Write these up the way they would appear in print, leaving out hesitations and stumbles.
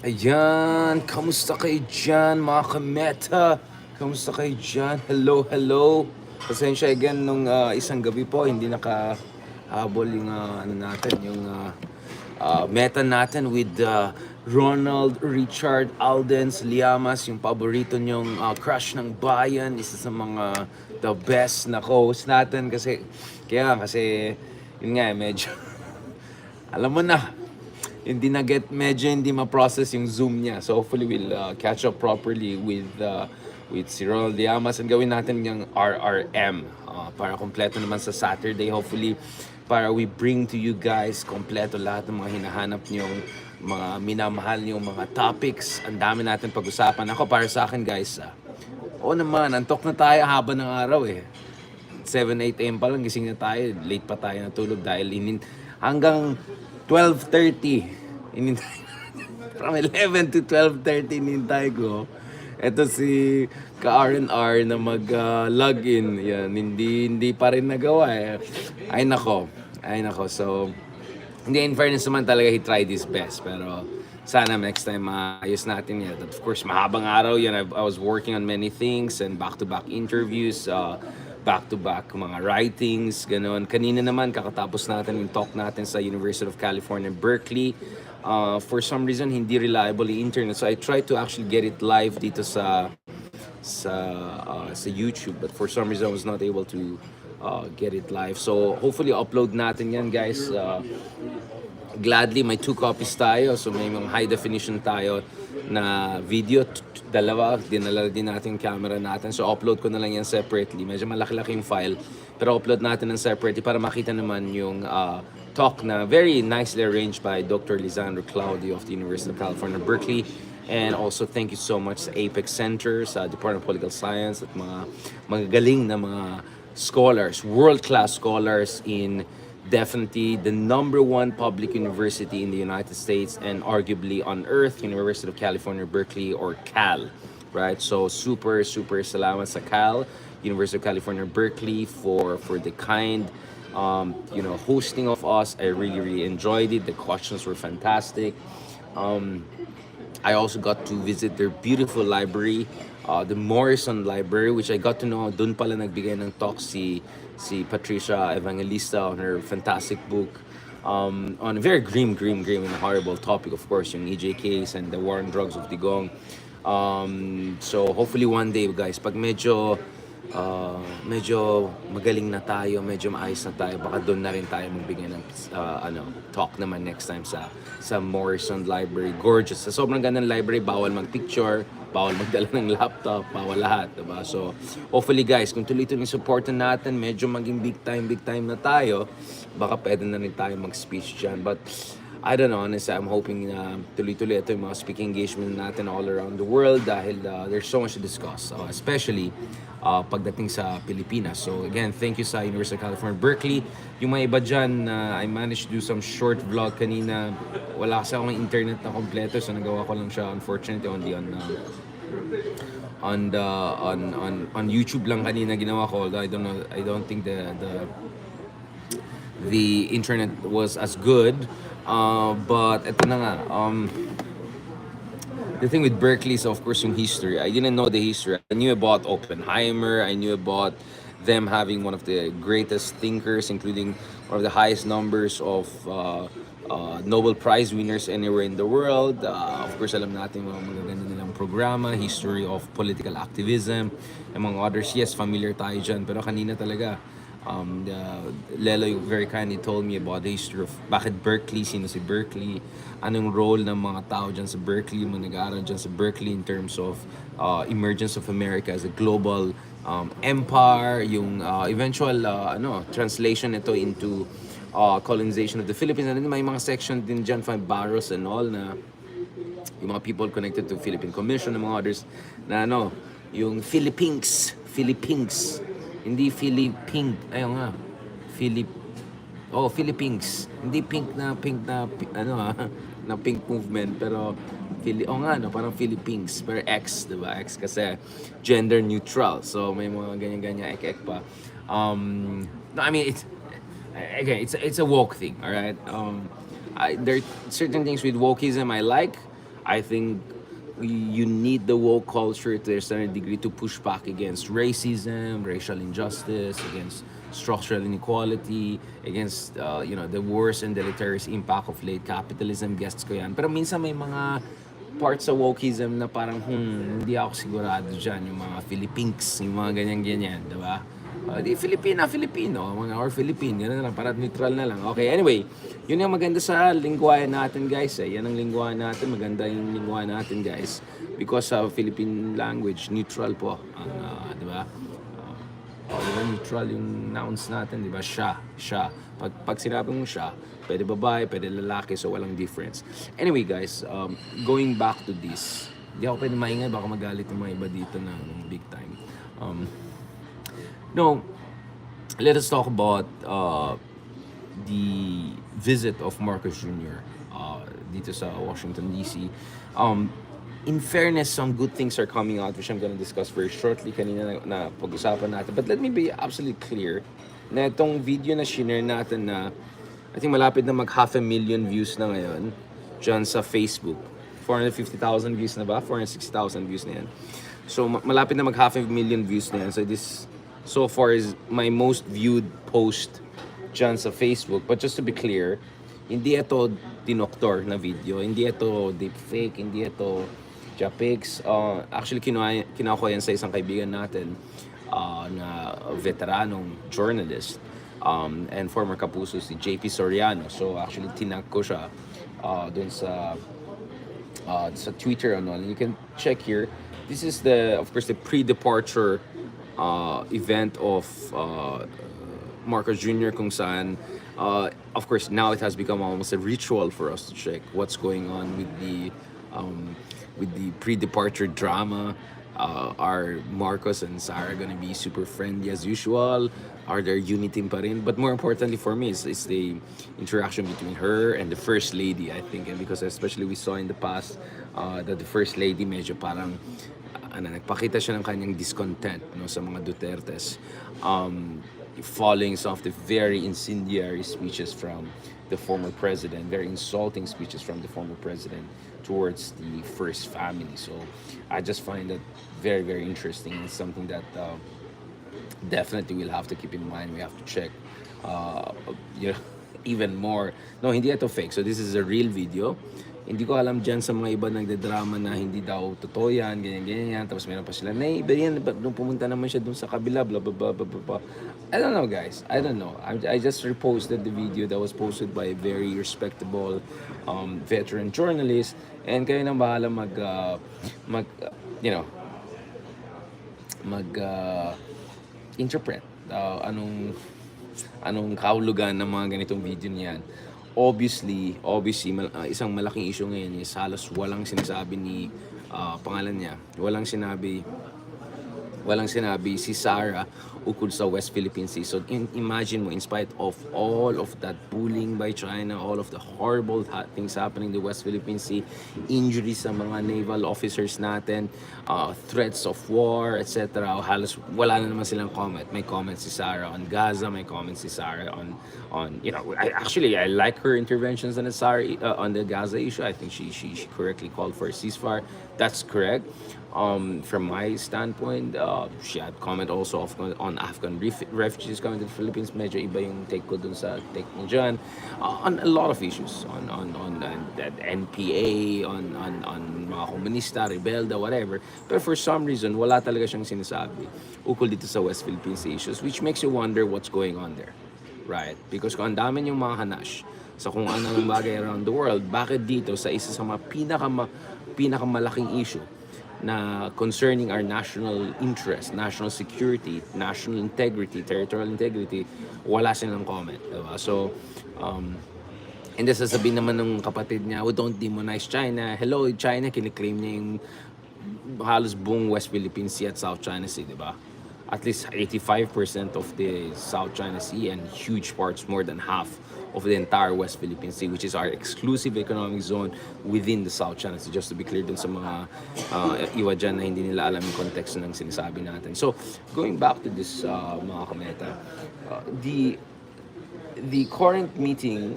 Ayan, kamusta kayo dyan mga kameta? Kamusta kayo dyan? Hello, hello. Pasensya again nung isang gabi po, hindi nakahabol yung ano natin, yung meta natin with Ronald Richard Aldens Liamas, yung paborito nyong crush ng bayan, isa sa mga the best na co-host natin kasi yun nga medyo alam mo na, hindi na get medyo hindi ma-process yung Zoom niya. So hopefully we'll catch up properly with si Ronald Diamas and gawin natin yung RRM para kompleto naman sa Saturday. Hopefully para we bring to you guys kompleto lahat ng mga hinahanap niyong mga minamahal niyong mga topics. Ang dami natin pag-usapan. Ako para sa akin guys, oo naman, antok na tayo haba ng araw eh. 7-8 a.m. pa lang gising na tayo. Late pa tayo natulog dahil hanggang 12:30 inintay from 11 to 12:30 inintay ko. Ito si ka-R&R na mag-login. Yan, hindi pa rin nagawa eh. Ay nako. So, hindi, in fairness naman talaga he tried his best. Pero sana next time maayos natin yan. Of course, mahabang araw yan. I was working on many things and back-to-back interviews. Back-to-back mga writings, gano'n. Kanina naman, kakatapos natin yung talk natin sa University of California, Berkeley. For some reason, hindi reliable yung internet. So I tried to actually get it live dito sa YouTube. But for some reason, I was not able to get it live. So hopefully, upload natin yan, guys. Gladly, may 2 copies tayo. So may mga high definition tayo na video, dalawa, dinala din natin yung camera natin. So upload ko na lang yan separately. Medyo malaki-laki yung file. Pero upload natin ng separately para makita naman yung talk na very nicely arranged by Dr. Lisandro Claudio of the University of California, Berkeley. And also thank you so much sa Apex Center, sa Department of Political Science at mga magagaling na mga scholars, world-class scholars in definitely the #1 public university in the United States and arguably on earth, University of California, Berkeley, or Cal, right? So super salamat sa Cal, University of California, Berkeley for the kind, hosting of us. I really enjoyed it. The questions were fantastic. I also got to visit their beautiful library, the Morrison Library, which I got to know. Doon pala nagbigay ng talk si Patricia Evangelista on her fantastic book on a very grim and horrible topic, of course, yung EJ case and the war on drugs of Digong. So hopefully one day, guys, pag medyo medyo magaling na tayo, medyo maayos na tayo, baka doon na rin tayo magbigay ng talk naman next time sa Morrison Library. Gorgeous. Sa sobrang ganda ng library, bawal magpicture, bawal magdala ng laptop, bawal lahat, diba? So, hopefully guys, kung tuloy-tuloy yung supportan natin, medyo maging big time na tayo, baka pwede na rin tayo mag-speech dyan. But, I don't know, honestly, I'm hoping na tuloy-tuloy ito yung mga speaking engagement natin all around the world dahil there's so much to discuss, especially pagdating sa Pilipinas. So again, thank you sa University of California, Berkeley. Yung mga iba dyan, I managed to do some short vlog kanina. Wala kasi akong internet na kompleto, so nagawa ko lang siya unfortunately only on YouTube lang kanina ginawa ko. Although I don't think the internet was as good. But ito na nga, the thing with Berkeley is of course yung history. I didn't know the history. I knew about Oppenheimer. I knew about them having one of the greatest thinkers, including one of the highest numbers of Nobel Prize winners anywhere in the world. Of course, alam natin mga magaganda nilang programa, history of political activism, among others. Yes, familiar tayo dyan. Pero kanina talaga, Lelo very kindly told me about the history of bakit Berkeley, sino si Berkeley, anong role ng mga tao dyan sa Berkeley, mga nag-aaral dyan sa Berkeley in terms of emergence of America as a global empire, yung eventual translation nito into colonization of the Philippines. And then may mga section din dyan, Five Barros and all, na yung mga people connected to Philippine Commission and mga others na yung Philippines, hindi Philippine, ayun nga, Philippines, hindi pink na na pink movement, pero parang Philippines, pero X, diba? X kasi gender neutral, so may mga ganyan-ganyan ek pa. No, I mean, it's a woke thing, all right? There are certain things with wokeism I like. I think you need the woke culture to a certain degree to push back against racism, racial injustice, against structural inequality, against the worst and deleterious impact of late capitalism. Gets ko yan. Pero minsan may mga parts sa wokeism na parang hindi ako sigurado dyan. Yung mga Philippines, yung mga ganyan-ganyan, diba? Di Filipino, mga or Philippine, gano'n na lang, para neutral na lang. Okay, anyway, yun yung maganda sa lingwahe natin, guys. Yan ang lingwahe natin, maganda yung lingwahe natin, guys. Because sa Philippine language, neutral po. Di ba? Diba neutral yung nouns natin, di ba? Siya. Pag sinabi mo siya, pwede babae, pwede lalaki, so walang difference. Anyway, guys, going back to this, di ako pwede maingay, baka magalit yung mga iba dito na big time. No, let us talk about the visit of Marcos Jr. Dito sa Washington, D.C. In fairness, some good things are coming out, which I'm gonna discuss very shortly. Kanina na pag-usapan natin. But let me be absolutely clear na itong video na share natin na I think malapit na mag 500,000 views na ngayon dyan sa Facebook. 450,000 views na ba? 460,000 views na yan. So malapit na mag 500,000 views na yan. So this so far is my most viewed post dyan sa Facebook. But just to be clear, hindi ito dinoktor na video, hindi ito deepfake, hindi ito JPEGs. Actually, kinuha ko yan sa isang kaibigan natin na veteranong journalist and former kapuso si JP Soriano. So actually, tinag ko siya dun sa Twitter and all. And you can check here. This is of course, the pre-departure event of Marcos Jr. kung saan of course now it has become almost a ritual for us to check what's going on with the pre-departure drama. Are Marcos and Sarah gonna be super friendly as usual? Are there unity pa rin? But more importantly for me is the interaction between her and the First Lady, I think. And because especially we saw in the past that the First Lady medyo parang nagpakita siya ng kanyang discontent sa mga Dutertes following some of the very incendiary speeches from the former president, very insulting speeches from the former president towards the first family. So I just find that very, very interesting. It's something that definitely we'll have to keep in mind. We have to check even more. No, hindi ito fake. So this is a real video. Hindi ko alam dyan sa mga iba nagdadrama na hindi daw totoo yan, ganyan, yan. Tapos meron pa sila, na iba yan, ba't nung pumunta naman siya dun sa kabila, blah, blah, blah, blah, blah, blah. I don't know, guys. I don't know. I just reposted the video that was posted by a very respectable veteran journalist. And kayo nang bahala you know, interpret anong kahulugan ng mga ganitong video niyan. Obviously, isang malaking issue ngayon is halos walang sinasabi ni pangalan niya. Walang sinabi si Sarah ukol sa West Philippine Sea. So imagine mo, in spite of all of that bullying by China, all of the horrible things happening in the West Philippine Sea, injuries sa mga naval officers natin, threats of war, etc. Halos wala na naman silang comment. May comment si Sarah on Gaza, may comment si Sarah on I like her interventions on the Gaza issue. I think she correctly called for a ceasefire. That's correct. From my standpoint, she had comment also on Afghan refugees coming to the Philippines. Medyo iba yung take ko dun sa take mo dyan. On a lot of issues, on that NPA, on mga komunista, rebelda, whatever. But for some reason, wala talaga siyang sinasabi ukol dito sa West Philippines issues, which makes you wonder what's going on there. Right? Because kung ang dami yung mga hanash sa kung anong bagay around the world, bakit dito sa isa sa mga pinakamalaking issue na concerning our national interest, national security, national integrity, territorial integrity, wala silang comment, diba? So, and then sasabihin naman ng kapatid niya, oh, don't demonize China. Hello, China, kiniklaim niya yung halos buong West Philippine Sea at South China Sea, diba? At least 85% of the South China Sea and huge parts, more than half of the entire West Philippine Sea, which is our exclusive economic zone within the South China Sea. Just to be clear dun sa mga iwa dyan na hindi nila alam yung context ng sinasabi natin. So, going back to this, mga kameta, the current meeting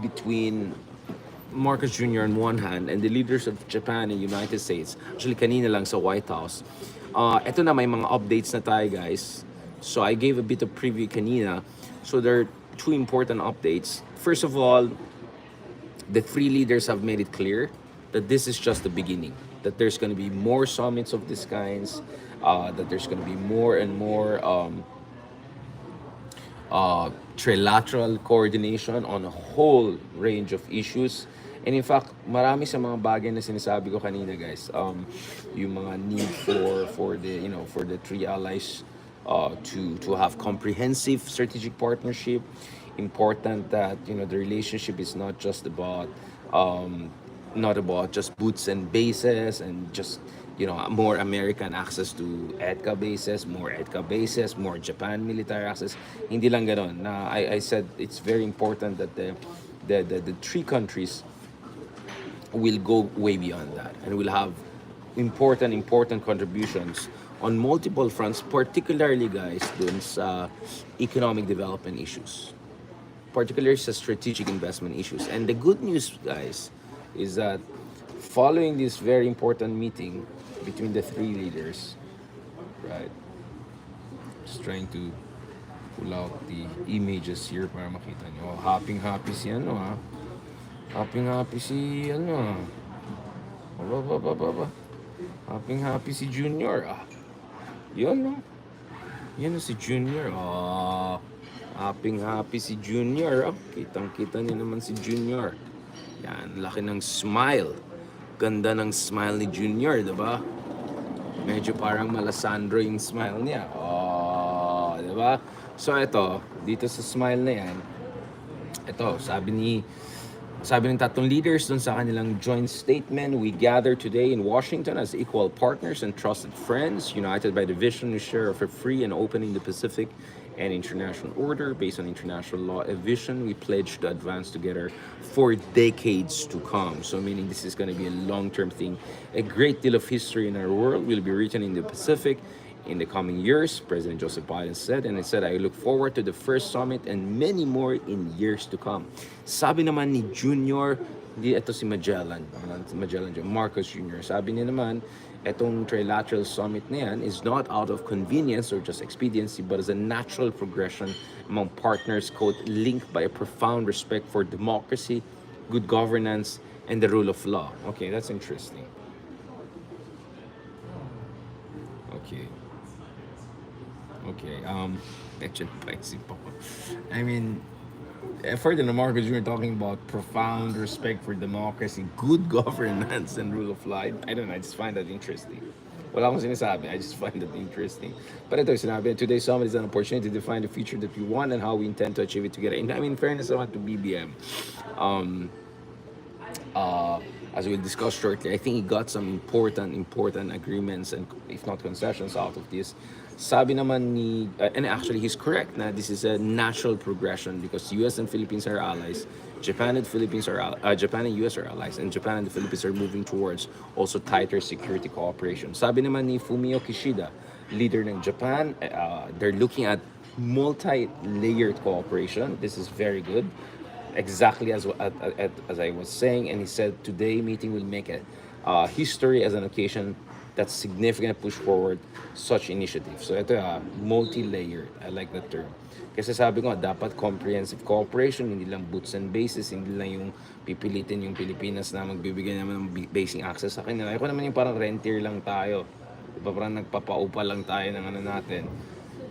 between Marcos Jr. on one hand and the leaders of Japan and United States, actually kanina lang sa White House, eto na, may mga updates na tayo, guys. So I gave a bit of preview kanina. So there are two important updates. First of all, the three leaders have made it clear that this is just the beginning, that there's going to be more summits of these kinds, that there's going to be more and more trilateral coordination on a whole range of issues. And in fact, marami sa mga bagay na sinasabi ko kanina, guys, yung mga need for the three allies to have comprehensive strategic partnership. Important that the relationship is not about just boots and bases and just more American access to EDCA bases, more Japan military access. Hindi lang ganon. I said it's very important that the three countries will go way beyond that and will have important contributions on multiple fronts, particularly, guys, dun sa economic development issues, particularly sa strategic investment issues. And the good news, guys, is that following this very important meeting between the three leaders, right? Just trying to pull out the images here para makita nyo. Happy si Happy si Happy si Junior. Yun, no? Yan si Junior. Happy si Junior. Kitang-kita niyo naman si Junior. Yan, laki ng smile. Ganda ng smile ni Junior, diba? Medyo parang malasandro yung smile niya. Diba? So, dito sa smile na yan, sabi ng tatlong leaders dun sa kanilang joint statement, we gather today in Washington as equal partners and trusted friends, united by the vision we share of a free and open Indo-Pacific and international order based on international law, a vision we pledge to advance together for decades to come. So meaning this is going to be a long-term thing. A great deal of history in our world will be written in the Pacific, in the coming years, President Joseph Biden said. And he said, I look forward to the first summit and many more in years to come. Sabi naman ni Junior, di ito si Magellan, Marcos Jr. Sabi niya naman, etong trilateral summit na yan is not out of convenience or just expediency, but as a natural progression among partners, quote, linked by a profound respect for democracy, good governance, and the rule of law. Okay, that's interesting. Okay. Okay. Medyo napaisip ako. I mean, further na Marcos, you were talking about profound respect for democracy, good governance, and rule of law. I don't know, I just find that interesting. Wala akong sinasabi, I just find that interesting. But ito, sinabi, today's summit is an opportunity to define the future that we want and how we intend to achieve it together. And I mean, fairness naman to BBM. Um, as we'll discuss shortly, I think he got some important agreements and if not concessions out of this. Sabi naman ni, and actually he's correct na this is a natural progression because US and Philippines are allies. Japan and Philippines are Japan and US are allies, and Japan and the Philippines are moving towards also tighter security cooperation. Sabi naman ni Fumio Kishida, leader ng Japan, they're looking at multi-layered cooperation. This is very good, exactly as I was saying. And he said today meeting will make a history as an occasion that's significant push forward such initiatives. So ito multi-layered. I like that term. Kasi sabi ko dapat comprehensive cooperation, hindi lang boots and bases, hindi lang yung pipilitin yung Pilipinas na magbibigay naman ng basic access sa kanila. Ayoko naman yung parang rentier lang tayo. Diba parang nagpapaupa lang tayo ng ano natin.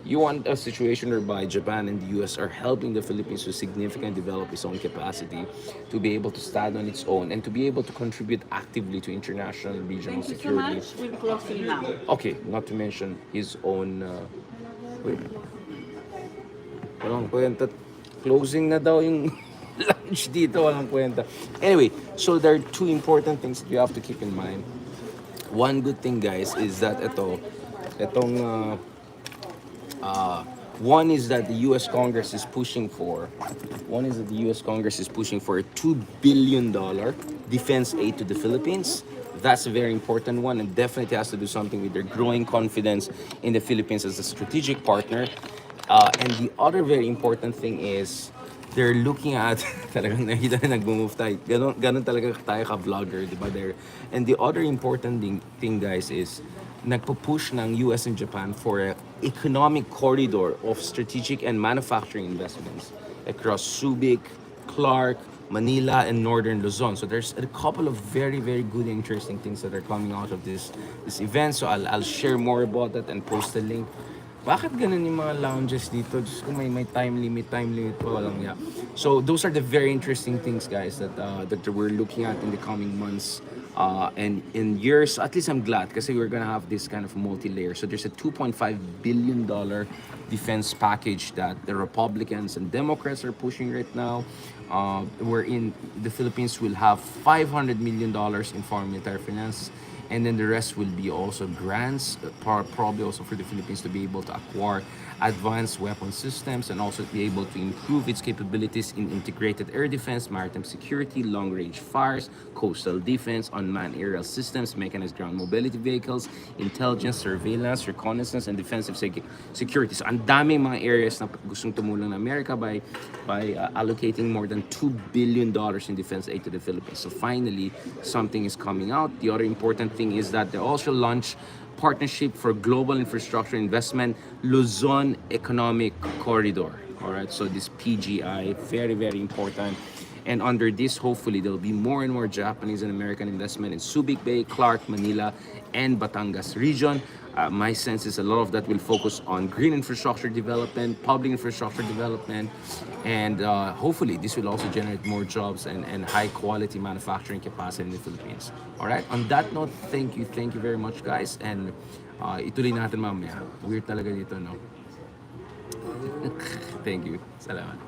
You want a situation whereby Japan and the US are helping the Philippines to significantly develop its own capacity to be able to stand on its own and to be able to contribute actively to international and regional security. So much. We're closing now. Okay, not to mention his own... wait. Walang kwenta. Closing na daw yung lunch dito. Walang kwenta. Anyway, so there are two important things that you have to keep in mind. One good thing, guys, is that one is that the U.S. Congress is pushing for. One is that the U.S. Congress is pushing for a $2 billion defense aid to the Philippines. That's a very important one, and definitely has to do something with their growing confidence in the Philippines as a strategic partner. And the other very important thing is they're looking at talagang nakita na nag-move tayo. Ganon talaga tayo ka-vlogger, di ba? And the other important thing, guys, is nagpo-push ng US and Japan for an economic corridor of strategic and manufacturing investments across Subic, Clark, Manila, and Northern Luzon. So there's a couple of very, very good, interesting things that are coming out of this event. So I'll share more about that and post the link. Bakit ganun yung mga lounges dito? Just kung may time limit pa, walang ya. So those are the very interesting things, guys, that we're looking at in the coming months. And in years, at least I'm glad kasi we're gonna have this kind of multi-layer. So there's a $2.5 billion defense package that the Republicans and Democrats are pushing right now. Wherein the Philippines will have $500 million in foreign military finance. And then the rest will be also grants, probably also for the Philippines to be able to acquire advanced weapon systems and also be able to improve its capabilities in integrated air defense, maritime security, long-range fires, coastal defense, unmanned aerial systems, mechanized ground mobility vehicles, intelligence, surveillance, reconnaissance, and defensive security. So ang daming mga areas na gustong tumulong ng Amerika by allocating more than $2 billion in defense aid to the Philippines. So finally, something is coming out. The other important thing is that they also launched Partnership for Global Infrastructure Investment Luzon Economic Corridor. All right, so this PGI, very, very important. And under this, hopefully, there'll be more and more Japanese and American investment in Subic Bay, Clark, Manila, and Batangas region. My sense is a lot of that will focus on green infrastructure development, public infrastructure development, and hopefully this will also generate more jobs and high quality manufacturing capacity in the Philippines. All right, on that note, thank you very much, guys, and ituloy natin mamaya. Weird talaga dito, no? Thank you. Salamat.